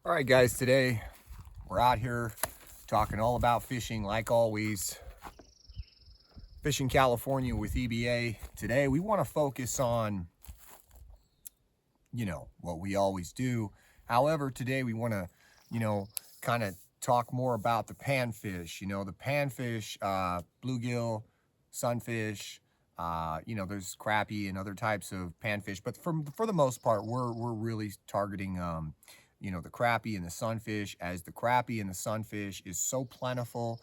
All right, guys, today we're out here talking all about fishing like always. Fishing California with EBA. Today we want to focus on, what we always do. However, today we want to, kind of talk more about the panfish. The panfish, bluegill, sunfish. There's crappie and other types of panfish, but for the most part, we're really targeting, the crappie and the sunfish, as the crappie and the sunfish is so plentiful.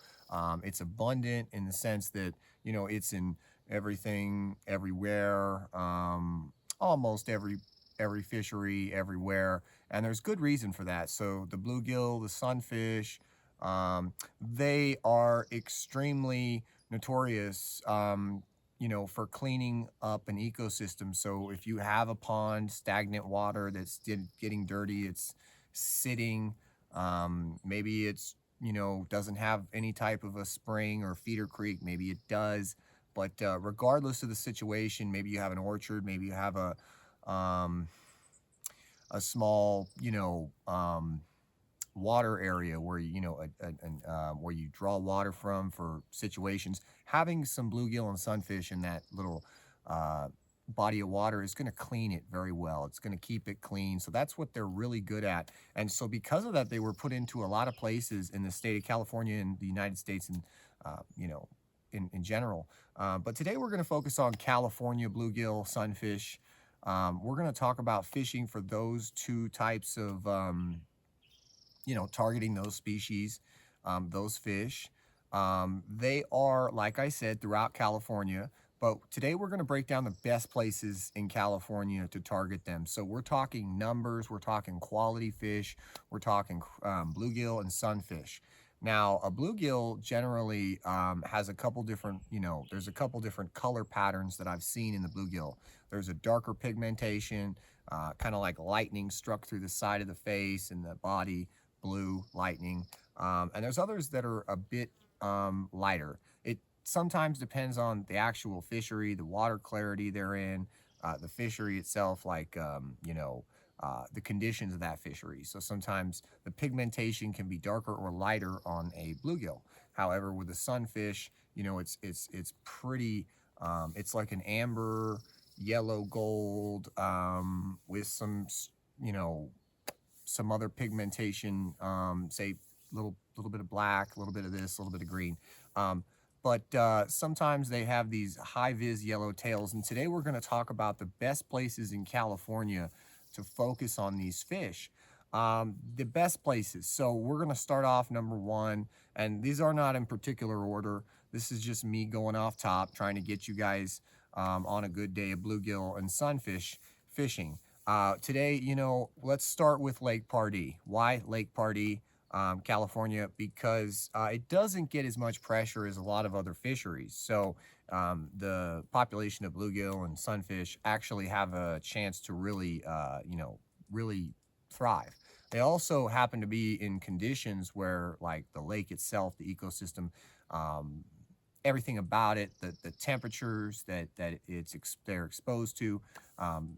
It's abundant in the sense that it's in everything, everywhere. Almost every fishery everywhere, and there's good reason for that. So the bluegill, the sunfish, they are extremely notorious, for cleaning up an ecosystem. So if you have a pond, stagnant water that's getting dirty, it's sitting, maybe it's, doesn't have any type of a spring or feeder creek, maybe it does. But regardless of the situation, maybe you have an orchard, maybe you have um, a small, water area where where you draw water from for situations. Having some bluegill and sunfish in that little uh, body of water is going to clean it very well. It's going to keep it clean. So that's what they're really good at. And so because of that, they were put into a lot of places in the state of California and the United States, and in general. But today we're going to focus on California bluegill, sunfish. We're going to talk about fishing for those two types of, targeting those species, those fish. They are, like I said, throughout California. But today we're going to break down the best places in California to target them. So we're talking numbers, we're talking quality fish, we're talking bluegill and sunfish. Now, a bluegill generally has a couple different, there's a couple different color patterns that I've seen in the bluegill. There's a darker pigmentation, kind of like lightning struck through the side of the face and the body, blue lightning. And there's others that are a bit lighter. It sometimes depends on the actual fishery, the water clarity they're in, the fishery itself, like, the conditions of that fishery. So sometimes the pigmentation can be darker or lighter on a bluegill. However, with a sunfish, it's pretty. It's like an amber, yellow, gold, with some, you know, some other pigmentation. Say little bit of black, a little bit of this, a little bit of green. Um, but sometimes they have these high vis yellow tails. And today we're going to talk about the best places in California to focus on these fish. The best places. So we're going to start off number one, and these are not in particular order. This is just me going off top, trying to get you guys on a good day of bluegill and sunfish fishing. Today, let's start with Lake Pardee. Why Lake Pardee, California? Because it doesn't get as much pressure as a lot of other fisheries. So the population of bluegill and sunfish actually have a chance to really, really thrive. They also happen to be in conditions where, like the lake itself, the ecosystem, um, everything about it, the temperatures that they're exposed to, um,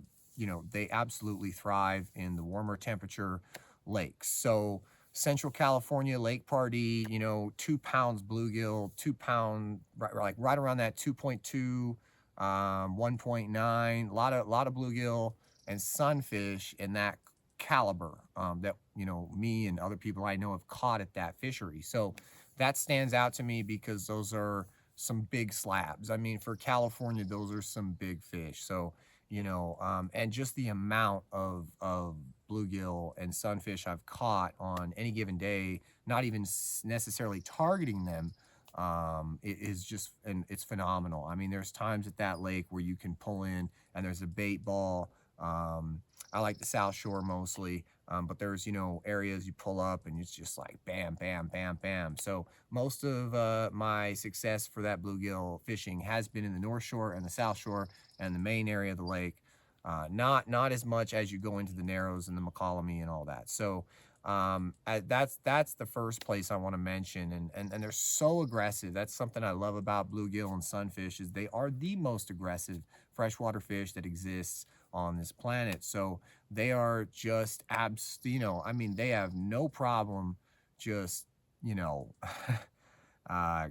they absolutely thrive in the warmer temperature lakes. So Central California, Lake Pardee, 2 pounds bluegill, 2 pound, right around that 2.2, 1.9, a lot of bluegill and sunfish in that caliber, that me and other people I know have caught at that fishery. So that stands out to me because those are some big slabs. I mean, for California, those are some big fish. So and just the amount of bluegill and sunfish I've caught on any given day, not even necessarily targeting them, it is just, and it's phenomenal. I mean, there's times at that lake where you can pull in and there's a bait ball. I like the South Shore mostly, but there's areas you pull up and it's just like bam, bam, bam, bam. So most of my success for that bluegill fishing has been in the North Shore and the South Shore and the main area of the lake. Not as much as you go into the Narrows and the McCollum and all that. So that's the first place I want to mention, and they're so aggressive. That's something I love about bluegill and sunfish, is they are the most aggressive freshwater fish that exists. on this planet. So they are just I mean, they have no problem just, you know,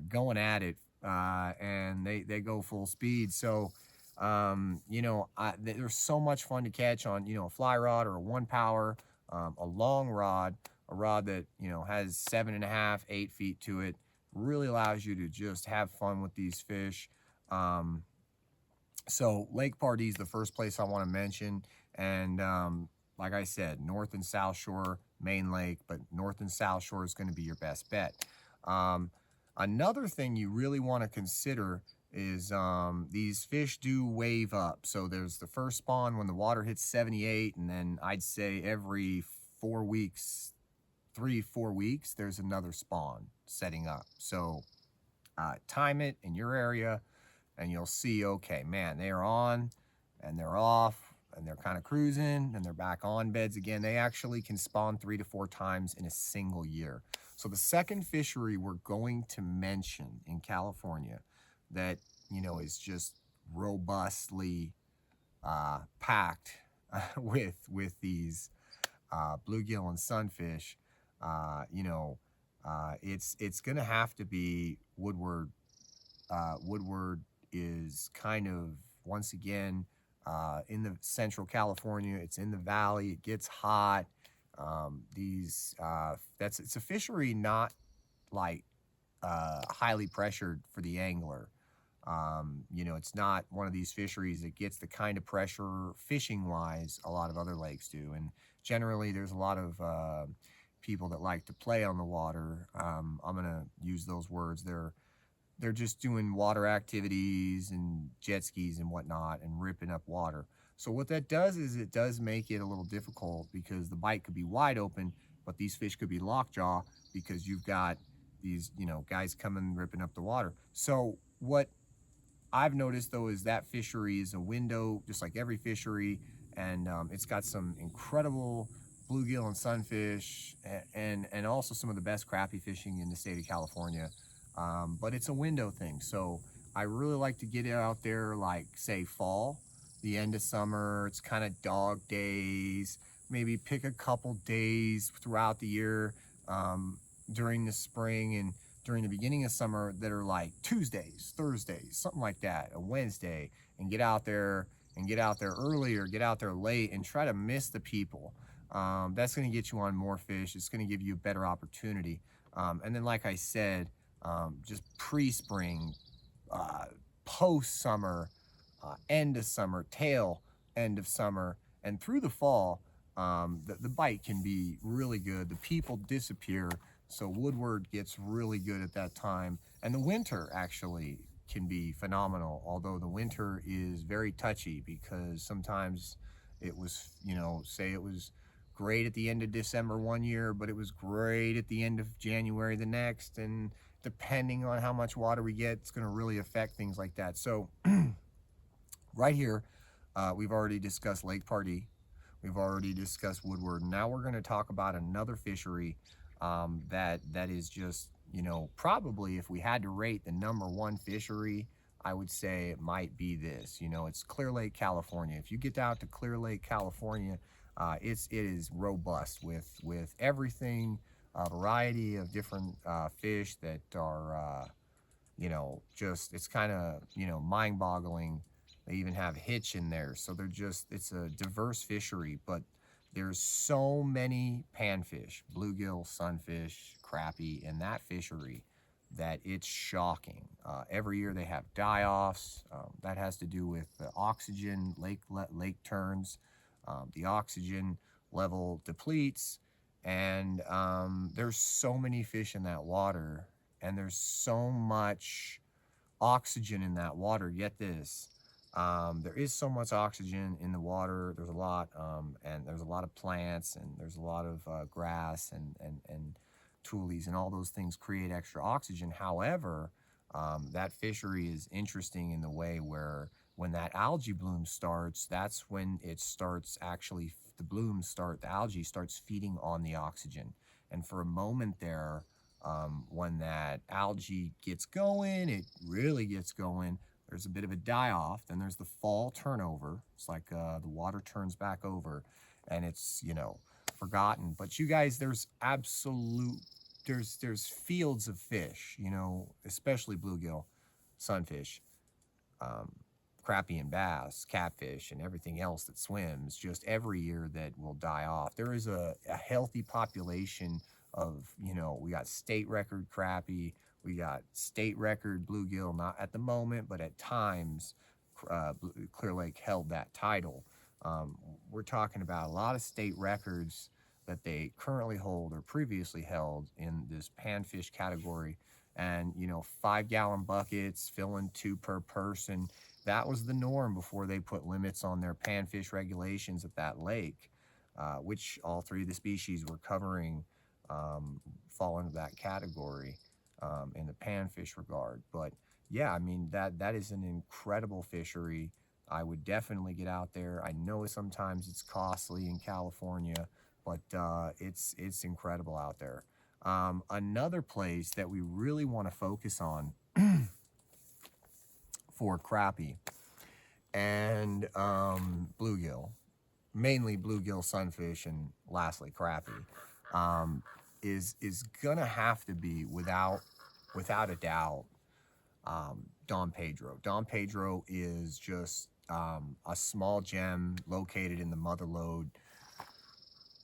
going at it, and they go full speed. So, there's so much fun to catch on, a fly rod or a one power, a long rod, a rod that, has 7.5, 8 feet to it. Really allows you to just have fun with these fish. Um, so Lake Pardee is the first place I want to mention, and like I said, North and South Shore, main lake, but North and South Shore is going to be your best bet. Um, Another thing you really want to consider is these fish do wave up. So there's the first spawn when the water hits 78, and then I'd say every 4 weeks, 3, 4 weeks, there's another spawn setting up. So time it in your area, and you'll see, okay, man, they are on and they're off and they're kind of cruising and they're back on beds again. They actually can spawn 3 to 4 times in a single year. So the second fishery we're going to mention in California that, is just robustly packed with these bluegill and sunfish, it's going to have to be Woodward. Woodward is kind of, once again, in the central California. It's in the valley. It gets hot. It's a fishery not like highly pressured for the angler. It's not one of these fisheries that gets the kind of pressure fishing wise a lot of other lakes do. And generally, there's a lot of people that like to play on the water. I'm gonna use those words. They're just doing water activities and jet skis and whatnot and ripping up water. So what that does is it does make it a little difficult because the bite could be wide open, but these fish could be lockjaw because you've got these, guys coming ripping up the water. So what I've noticed though is that fishery is a window, just like every fishery, and it's got some incredible bluegill and sunfish, and also some of the best crappie fishing in the state of California. But it's a window thing, so I really like to get it out there, like say fall, the end of summer. It's kind of dog days. Maybe pick a couple days throughout the year, during the spring and during the beginning of summer that are like Tuesdays, Thursdays, something like that, a Wednesday, and get out there early or get out there late and try to miss the people. That's going to get you on more fish. It's going to give you a better opportunity. And then, like I said, just pre-spring, post-summer, end of summer, tail end of summer, and through the fall, the bite can be really good. The people disappear, so Woodward gets really good at that time. And the winter actually can be phenomenal, although the winter is very touchy because sometimes it was, say it was great at the end of December one year, but it was great at the end of January the next. And depending on how much water we get, it's going to really affect things like that. So right here, we've already discussed Lake Pardee. We've already discussed Woodward. Now we're going to talk about another fishery that is just, probably if we had to rate the #1 fishery, I would say it might be this. It's Clear Lake, California. If you get out to Clear Lake, California, it is robust with everything, a variety of different fish that are, just, it's kind of, mind-boggling. They even have hitch in there, so it's a diverse fishery, but there's so many panfish, bluegill, sunfish, crappie in that fishery that it's shocking. Every year they have die-offs. That has to do with the oxygen, lake turns, the oxygen level depletes, and there's so many fish in that water, and there's so much oxygen in that water. Get this. There is so much oxygen in the water. There's a lot, and there's a lot of plants, and there's a lot of grass and tules, and all those things create extra oxygen. However, that fishery is interesting in the way where when that algae bloom starts, that's when it starts actually, the algae starts feeding on the oxygen. And for a moment there, when that algae gets going, it really gets going, There's a bit of a die-off. Then there's the fall turnover. It's like the water turns back over, and it's, forgotten. But you guys, there's fields of fish, especially bluegill, sunfish, um, crappie and bass, catfish, and everything else that swims just every year that will die off. There is a healthy population of, we got state record crappie, we got state record bluegill, not at the moment, but at times, Clear Lake held that title. We're talking about a lot of state records that they currently hold or previously held in this panfish category. And 5-gallon buckets, filling 2 per person. That was the norm before they put limits on their panfish regulations at that lake, which all 3 of the species were covering, fall into that category, in the panfish regard. But yeah, I mean, that is an incredible fishery. I would definitely get out there. I know sometimes it's costly in California, but it's incredible out there. Another place that we really want to focus on for crappie and bluegill, mainly bluegill, sunfish, and lastly crappie, is gonna have to be without a doubt, Don Pedro. Don Pedro is just a small gem located in the Mother Lode,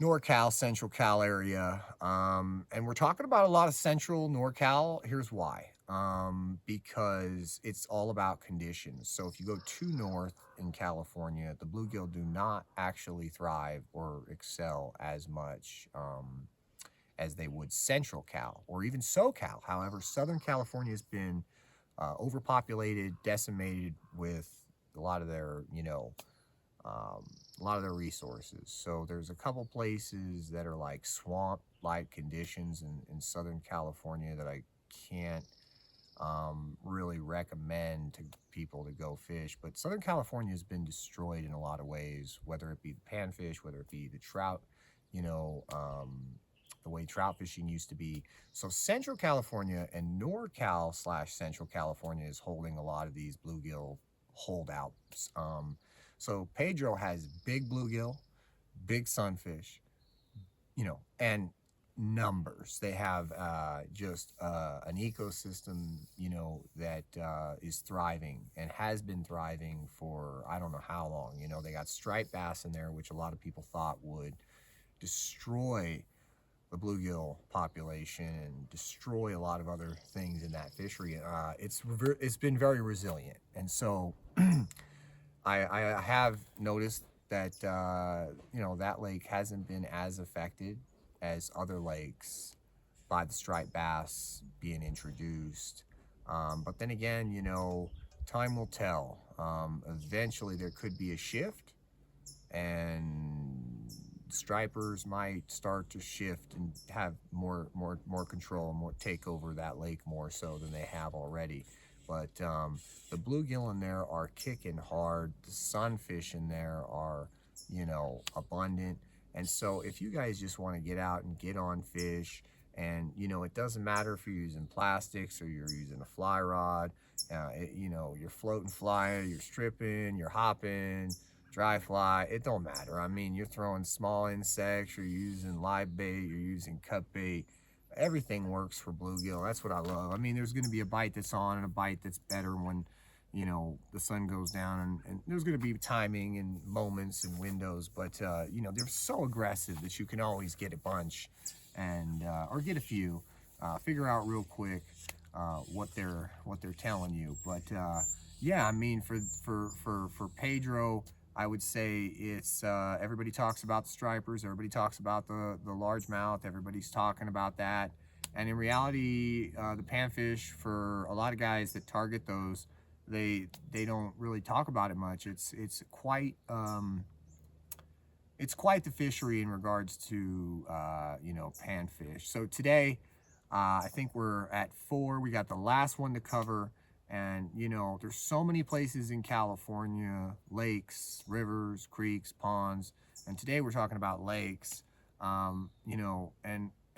NorCal, Central Cal area. And we're talking about a lot of Central NorCal. Here's why. Because it's all about conditions. So if you go too north in California, the bluegill do not actually thrive or excel as much as they would Central Cal or even SoCal. However, Southern California has been overpopulated, decimated with a lot of their, a lot of their resources. So there's a couple places that are like swamp-like conditions in Southern California that I can't really recommend to people to go fish. But Southern California has been destroyed in a lot of ways, whether it be the panfish, whether it be the trout, the way trout fishing used to be. So Central California and NorCal / Central California is holding a lot of these bluegill holdouts. So Pedro has big bluegill, big sunfish, and numbers. They have just an ecosystem, that is thriving and has been thriving for I don't know how long. They got striped bass in there, which a lot of people thought would destroy the bluegill population and destroy a lot of other things in that fishery. It's been very resilient, and so I have noticed that that lake hasn't been as affected as other lakes by the striped bass being introduced. But then again, time will tell. Eventually, there could be a shift, and stripers might start to shift and have more control and more take over that lake more so than they have already. But the bluegill in there are kicking hard. The sunfish in there are, abundant. And so if you guys just want to get out and get on fish, and it doesn't matter if you're using plastics or you're using a fly rod, you're floating fly, you're stripping, you're hopping, dry fly, it don't matter. I mean, you're throwing small insects, you're using live bait, you're using cut bait. Everything works for bluegill. That's what I love. I mean, there's going to be a bite that's on and a bite that's better when, the sun goes down, and there's going to be timing and moments and windows, but, they're so aggressive that you can always get a bunch and, or get a few, figure out real quick, what they're telling you. But, yeah, I mean, for Pedro, I would say it's, everybody talks about the stripers, everybody talks about the largemouth, everybody's talking about that. And in reality, the panfish, for a lot of guys that target those, they don't really talk about it much. It's quite the fishery in regards to panfish. So today, I think we're at 4. We got the last one to cover. And, there's so many places in California, lakes, rivers, creeks, ponds. And today we're talking about lakes, and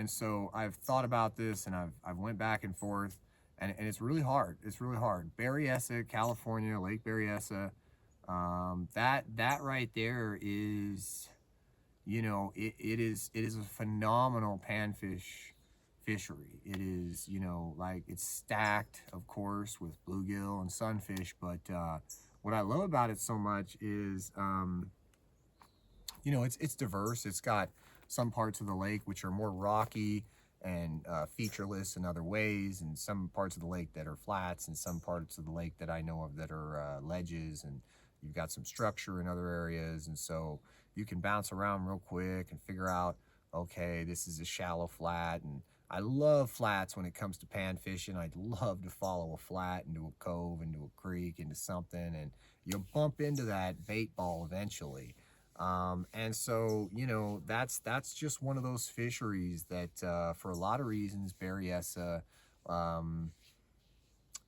so I've thought about this, and I've went back and forth, and it's really hard. It's really hard. Berryessa, California, Lake Berryessa. That right there is, it is a phenomenal panfish fishery. It is, like it's stacked, of course, with bluegill and sunfish. But what I love about it so much is, it's diverse. It's got some parts of the lake which are more rocky and featureless in other ways, and some parts of the lake that are flats, and some parts of the lake that I know of that are ledges, and you've got some structure in other areas, and so you can bounce around real quick and figure out, okay, this is a shallow flat, and I love flats when it comes to pan fishing. I'd love to follow a flat into a cove, into a creek, into something, and you'll bump into that bait ball eventually. And so, that's just one of those fisheries that, for a lot of reasons, Berryessa, um,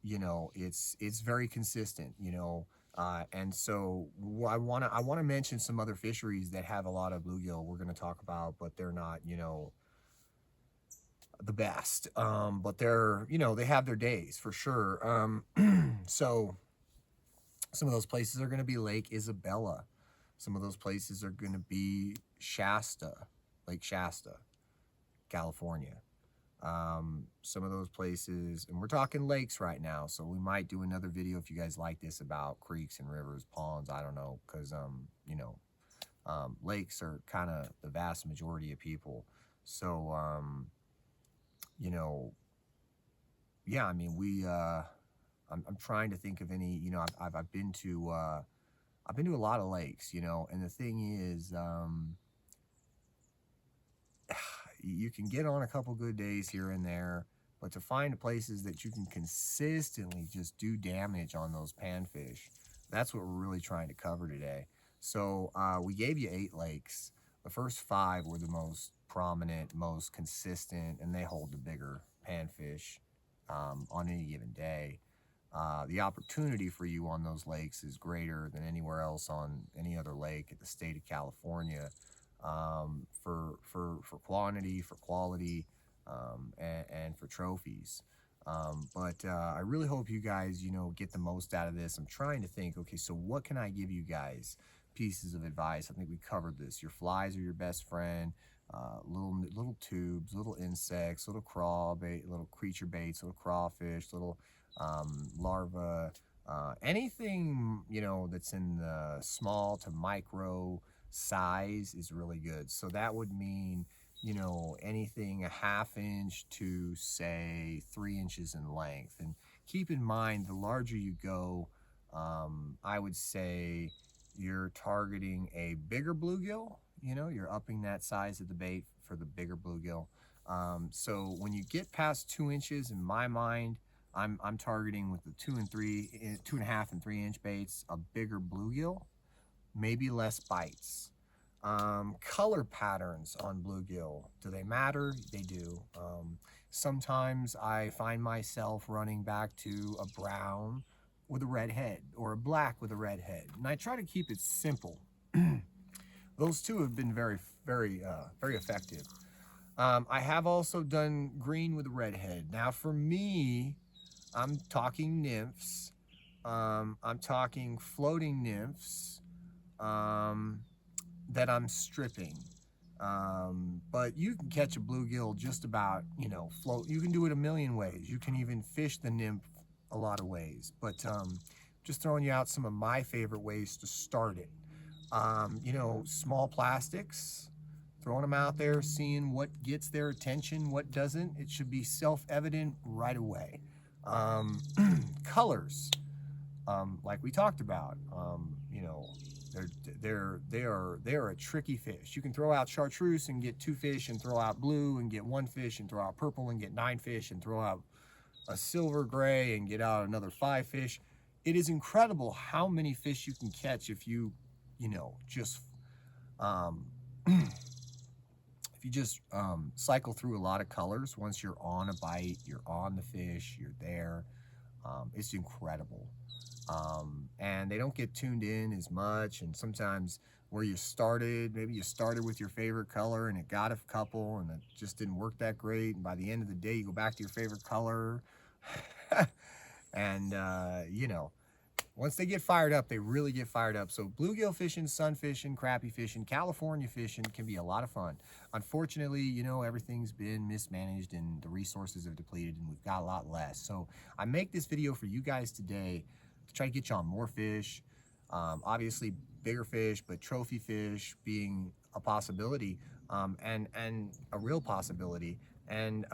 it's very consistent, and so I wanna mention some other fisheries that have a lot of bluegill we're gonna talk about, but they're not, the best. But they're, they have their days for sure. So some of those places are gonna be Lake Isabella. Some of those places are going to be Shasta, Lake Shasta, California. Some of those places, and we're talking lakes right now, so we might do another video if you guys like this about creeks and rivers, ponds. I don't know, because lakes are kind of the vast majority of people. So yeah, I mean, I'm trying to think of any. I've been to. I've been to a lot of lakes, and the thing is, you can get on a couple good days here and there, but to find places that you can consistently just do damage on those panfish, that's what we're really trying to cover today. So we gave you 8 lakes. The first 5 were the most prominent, most consistent, and they hold the bigger panfish on any given day. The opportunity for you on those lakes is greater than anywhere else on any other lake in the state of California, for quantity, for quality, and for trophies. But I really hope you guys, get the most out of this. I'm trying to think, okay, so what can I give you guys? Pieces of advice. I think we covered this. Your flies are your best friend. Little tubes, little insects, little crawl bait, little creature baits, little crawfish, little larva, anything that's in the small to micro size is really good. So that would mean anything a ½ inch to say 3 inches in length. And keep in mind, the larger you go, I would say you're targeting a bigger bluegill. You're upping that size of the bait for the bigger bluegill. So when you get past 2 inches, in my mind, I'm targeting with the 2.5 and 3 inch baits, a bigger bluegill, maybe less bites. Color patterns on bluegill, do they matter? They do. Sometimes I find myself running back to a brown with a red head or a black with a red head, and I try to keep it simple. Those two have been very, very, very effective. I have also done green with a red head. Now for me, I'm talking nymphs. I'm talking floating nymphs that I'm stripping. But you can catch a bluegill just about, float. You can do it a million ways. You can even fish the nymph a lot of ways. But just throwing you out some of my favorite ways to start it. Small plastics, throwing them out there, seeing what gets their attention, what doesn't. It should be self-evident right away. Colors, like we talked about, they are a tricky fish. You can throw out chartreuse and get 2 fish, and throw out blue and get 1 fish, and throw out purple and get 9 fish, and throw out a silver gray and get out another 5 fish. It is incredible how many fish you can catch if you, just if you just cycle through a lot of colors. Once you're on a bite, you're on the fish, you're there. It's incredible. And they don't get tuned in as much, and sometimes where you started, maybe you started with your favorite color and it got a couple and it just didn't work that great, and by the end of the day you go back to your favorite color, And, you know, once they get fired up, they really get fired up. So bluegill fishing, sunfishing, crappie fishing, California fishing can be a lot of fun. Unfortunately, you know, everything's been mismanaged and the resources have depleted and we've got a lot less. So I make this video for you guys today to try to get you on more fish. Obviously bigger fish, but trophy fish being a possibility, and a real possibility. And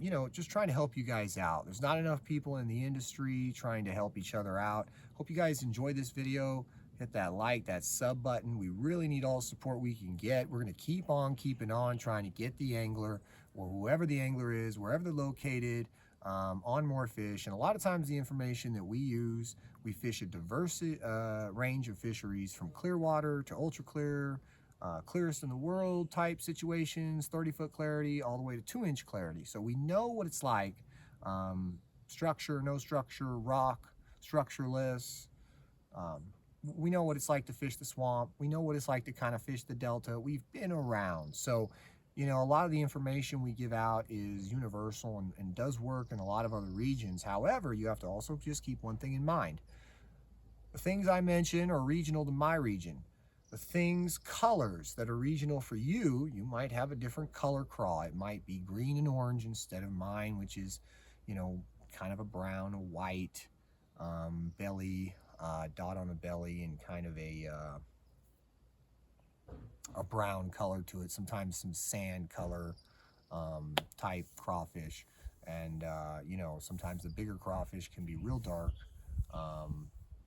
you know, just trying to help you guys out. There's not enough people in the industry trying to help each other out. Hope you guys enjoy this video. Hit that like, that sub button. We really need all the support we can get. We're gonna keep on keeping on trying to get the angler, or whoever the angler is, wherever they're located, on more fish. And a lot of times the information that we use, we fish a diverse range of fisheries, from clear water to ultra clear, clearest in the world type situations, 30-foot clarity, all the way to 2-inch clarity. So we know what it's like, structure, no structure, rock, structureless. Um, we know what it's like to fish the swamp. We know what it's like to kind of fish the delta. We've been around. So, you know, a lot of the information we give out is universal and does work in a lot of other regions. However, you have to also just keep one thing in mind. The things I mention are regional to my region. The things, colors that are regional for you, you might have a different color craw. It might be green and orange instead of mine, which is, you know, kind of a brown, a white, belly, dot on the belly, and kind of a brown color to it, sometimes some sand color type crawfish. And, you know, sometimes the bigger crawfish can be real dark,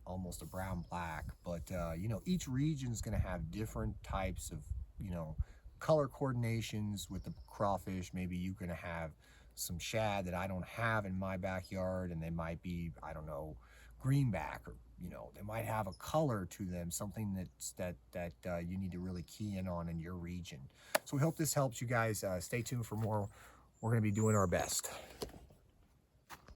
almost a brown black. But, you know, each region is going to have different types of, you know, color coordinations with the crawfish. Maybe you're going to have some shad that I don't have in my backyard, and they might be, I don't know, greenback, or you know, they might have a color to them, something that you need to really key in on in your region. So we hope this helps you guys. Stay tuned for more. We're going to be doing our best.